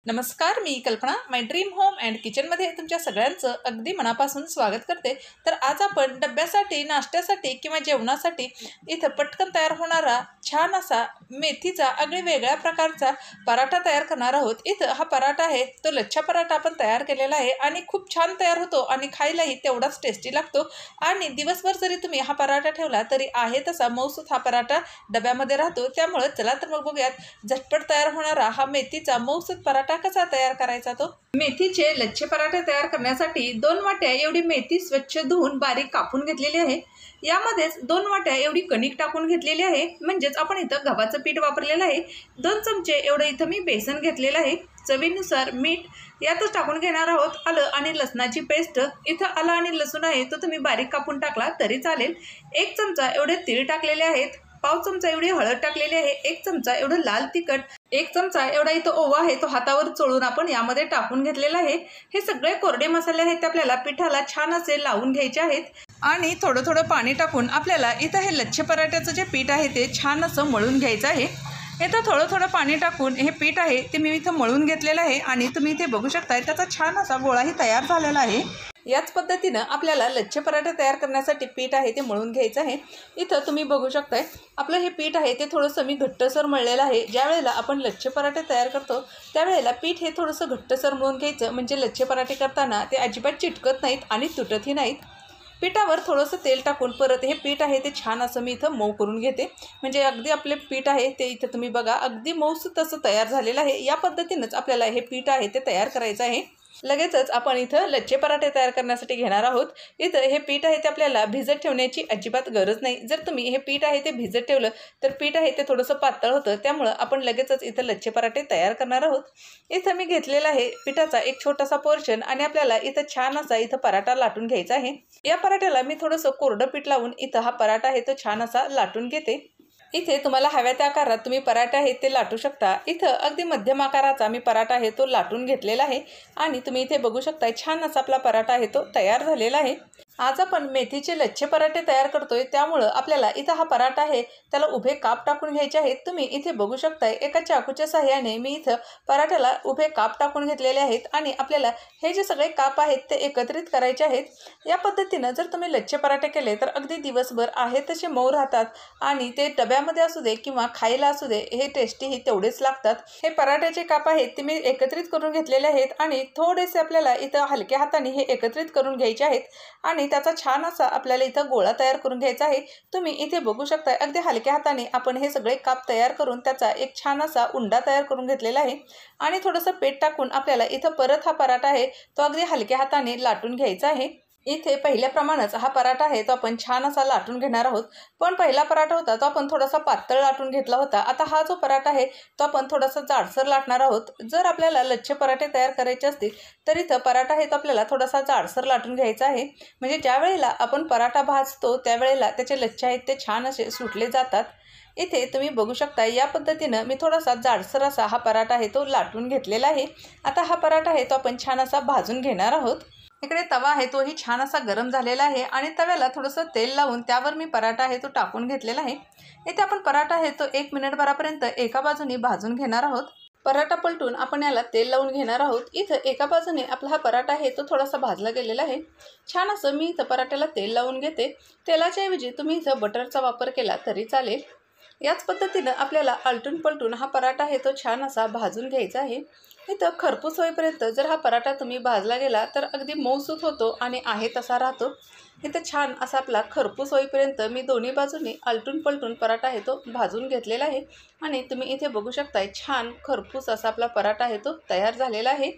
नमस्कार, मी कल्पना माय dream home and किचनमध्ये तुमच्या सगळ्यांचं अगदी मनापासून स्वागत करते। तर आज आपण डब्यासाठी, नाश्त्यासाठी किंवा जेवणासाठी इथं पटकन तयार होणारा छान असा मेथीचा अगदी वेगळ्या प्रकारचा पराठा तयार करणार आहोत। इथं हा पराठा आहे तो लच्छा पराठा आपण तयार केलेला आहे आणि खूप छान तयार होतो आणि खायलाही तेवढाच टेस्टी लागतो। आणि दिवसभर जरी तुम्ही हा पराठा ठेवला तरी आहे तसा मऊसूत हा पराठा डब्यामध्ये राहतो। त्यामुळे चला तर मग बघूयात झटपट तयार होणारा हा मेथीचा मऊसूत पराठा कसा तयार करायचा तो। मेथीचे लच्छे पराठे तयार करण्यासाठी 2 वाट्या एवढी मेथी स्वच्छ धुवून बारीक कापून घेतलेली आहे। यामध्येच 2 वाट्या एवढी कणिक टाकून घेतलेली आहे, म्हणजेच आपण इथं गव्हाचं पीठ वापरलेलं आहे। 2 चमचे एवढं इथं मी बेसन घेतलेलं आहे। चवीनुसार मीठ यातच टाकून घेणार आहोत। आलं आणि लसणाची पेस्ट, इथं आलं आणि लसूण आहे तो तुम्ही बारीक कापून टाकला तरी चालेल। 1 चमचा एवढे तीळ टाकलेले आहेत, पाव चमचा एवढी हळद टाकलेली आहे, 1 चमचा एवढं लाल तिखट, 1 चमचा एवढा इथं ओवा आहे तो हातावर चोळून आपण यामध्ये टाकून घेतलेला आहे। हे सगळे कोरडे मसाले आहेत ते आपल्याला पिठाला छान असे लावून घ्यायचे आहेत आणि थोडं थोडं पाणी टाकून आपल्याला इथं हे लच्छे पराठ्याचं जे पीठ आहे ते छान असं मळून घ्यायचं आहे। इथं थोडं थोडं पाणी टाकून हे पीठ आहे ते मी इथं मळून घेतलेलं आहे आणि तुम्ही इथे बघू शकताय त्याचा छान असा गोळाही तयार झालेला आहे। याच पद्धतीनं आपल्याला लच्छे पराठा तयार करण्यासाठी पीठ आहे ते मळून घ्यायचं आहे। इथं तुम्ही बघू शकताय आपलं हे पीठ आहे ते थोडंसं मी घट्टसर मळलेलं आहे। ज्या वेळेला आपण लच्छे पराठे तयार करतो त्यावेळेला पीठ हे थोडंसं घट्टसर मळून घ्यायचं, म्हणजे लच्छे पराठे करताना ते अजिबात चिटकत नाहीत आणि तुटतही नाहीत। पिठावर थोडंसं तेल टाकून परत हे पीठ आहे ते छान असं मी इथं मऊ करून घेते, म्हणजे अगदी आपले पीठ आहे ते इथं तुम्ही बघा अगदी मऊसूत असं तयार झालेलं आहे। या पद्धतीनंच आपल्याला हे पीठ आहे ते तयार करायचं आहे। लगेचच आपण इथं लच्छे पराठे तयार करण्यासाठी घेणार आहोत। इथं हे पीठ आहे ते आपल्याला भिजत ठेवण्याची अजिबात गरज नाही। जर तुम्ही हे पीठ आहे ते भिजत ठेवलं तर पीठ आहे ते थोडंसं पातळ होतं, त्यामुळं आपण लगेचच इथं लच्छे पराठे तयार करणार आहोत। इथं मी घेतलेला आहे पिठाचा एक छोटासा पोर्शन आणि आपल्याला इथं छान असा इथं पराठा लाटून घ्यायचा आहे। या पराठ्याला मी थोडंसं कोरडं पीठ लावून इथं हा पराठा आहे तो छान असा लाटून घेते। इथे तुम्हाला हव्या त्या आकारात तुम्ही पराठा आहे ते लाटू शकता। इथं अगदी मध्यम आकाराचा मी पराठा आहे तो लाटून घेतलेला आहे आणि तुम्ही इथे बघू शकता छान असा आपला पराठा आहे तो तयार झालेला आहे। आज आपण मेथीचे लच्छे पराठे तयार करतोय, त्यामुळं आपल्याला इथं हा पराठा आहे त्याला उभे काप टाकून घ्यायचे आहेत। तुम्ही इथे बघू शकताय एका चाकूच्या सहाय्याने मी इथं पराठ्याला उभे काप टाकून घेतलेले आहेत आणि आपल्याला हे जे सगळे काप आहेत ते एकत्रित करायचे आहेत। या पद्धतीनं जर तुम्ही लच्छे पराठे केले तर अगदी दिवसभर आहे तसे मऊ राहतात आणि ते डब्यामध्ये असू दे किंवा खायला असू दे हे टेस्टीही तेवढेच लागतात। हे पराठ्याचे काप आहेत ते मी एकत्रित करून घेतलेले आहेत आणि थोडेसे आपल्याला इथं हलक्या हाताने हे एकत्रित करून घ्यायचे आहेत आणि त्याचा छान असा आपल्याला इथं गोळा तयार करून घ्यायचा आहे। तुम्ही इथे बघू शकता अगदी हलक्या हाताने आपण हे सगळे काप तयार करून त्याचा एक छान असा उंडा तयार करून घेतलेला आहे आणि थोडंसं पीठ टाकून आपल्याला इथं परत हा पराठा आहे तो अगदी हलक्या हाताने लाटून घ्यायचा आहे। इथे पहिल्याप्रमाणेच हा पराठा आहे तो आपण छान असा लाटून घेणार आहोत, पण पहिला पराठा होता तो आपण थोडासा पातळ लाटून घेतला होता। आता हा जो पराठा आहे तो आपण थोडासा जाडसर लाटणार आहोत। जर आपल्याला लच्छे पराठे तयार करायचे असतील तर इथं पराठा आहे तो आपल्याला थोडासा जाडसर लाटून घ्यायचा आहे, म्हणजे ज्या वेळेला आपण पराठा भाजतो त्यावेळेला त्याचे लच्छे आहेत ते छान असे सुटले जातात। इथे तुम्ही बघू शकता या पद्धतीनं मी थोडासा जाडसर असा हा पराठा आहे तो लाटून घेतलेला आहे। आता हा पराठा आहे तो आपण छान असा भाजून घेणार आहोत। इकडे तवा आहे तोही छान असा गरम झालेला आहे आणि तव्याला थोडंसं तेल लावून त्यावर मी पराठा आहे तो टाकून घेतलेला आहे। इथे आपण पराठा आहे तो 1 मिनिटभरापर्यंत एका बाजूने भाजून घेणार आहोत। पराठा पलटून आपण याला तेल लावून घेणार आहोत। इथं एका बाजूने आपला हा पराठा आहे तो थोडासा भाजला गेलेला आहे। छान असं मी इथं पराठ्याला तेल लावून घेते। तेलाच्या ऐवजी तुम्ही इथं बटरचा वापर केला तरी चालेल। याच पद्धतीनं आपल्याला आलटून पलटून हा पराठा आहे तो छान असा भाजून घ्यायचा आहे। इथं खरपूस होईपर्यंत जर हा पराठा तुम्ही भाजला गेला तर अगदी मऊसूत होतो आणि आहे तसा राहतो। इथं छान असा आपला खरपूस होईपर्यंत मी दोन्ही बाजूने आलटून पलटून पराठा आहे तो भाजून घेतलेला आहे आणि तुम्ही इथे बघू शकताय छान खरपूस असा आपला पराठा आहे तो तयार झालेला आहे।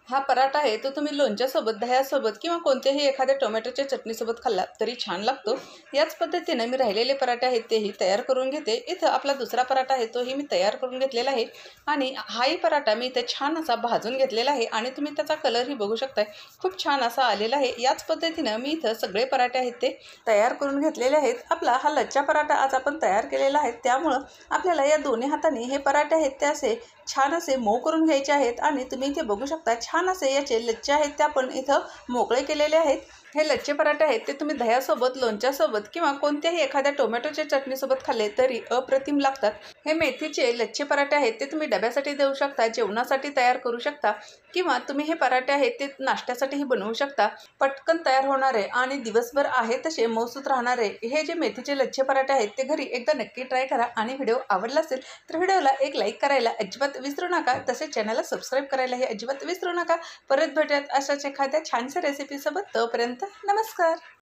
हा पराठा आहे तो तुम्ही लोणच्यासोबत, दह्यासोबत किंवा कोणत्याही एखाद्या टोमॅटोच्या चटणीसोबत खाल्ला तरी छान लागतो। याच पद्धतीने मी राहिलेले पराठे आहेत तेही तयार करून घेते। इथं आपला दुसरा पराठा आहे तोही मी तयार करून घेतलेला आहे आणि हाही पराठा मी इथे छान असा भाजून घेतलेला आहे आणि तुम्ही त्याचा कलरही बघू शकताय खूप छान असा आलेला आहे। याच पद्धतीनं मी इथं सगळे पराठे आहेत ते तयार करून घेतलेले आहेत। आपला हा लच्छा पराठा आज आपण तयार केलेला आहे, त्यामुळं आपल्याला या दोन्ही हाताने हे पराठे आहेत ते असे छान असे मऊ करून घ्यायचे आहेत आणि तुम्ही इथे बघू शकता छान असे याचे लच्छे आहेत ते आपण इथं मोकळे केलेले आहेत। हे लच्छे पराठे आहेत ते तुम्ही दह्यासोबत, लोणच्यासोबत किंवा कोणत्याही एखाद्या टोमॅटोच्या चटणीसोबत खाल्ले तरी अप्रतिम लागतात. हे मेथीचे लच्छे पराठे आहेत ते तुम्ही डब्यासाठी देऊ शकता, जेवणासाठी तयार करू शकता किंवा तुम्ही हे पराठे आहेत ते नाश्त्यासाठीही बनवू शकता. पटकन तयार होणारे आणि दिवसभर आहे तसे मौसूत राहणारे हे जे मेथीचे लच्छे पराठे आहेत ते घरी एकदा नक्की ट्राय करा. आणि व्हिडिओ आवडला असेल तर व्हिडिओला एक लाईक करायला अजिबात विसरू नका. तसेच चॅनलला सबस्क्राईब करायलाही अजिबात विसरू नका. परत भेटूयात अशाच एखाद्या छानशा रेसिपीसोबत. तोपर्यंत नमस्कार.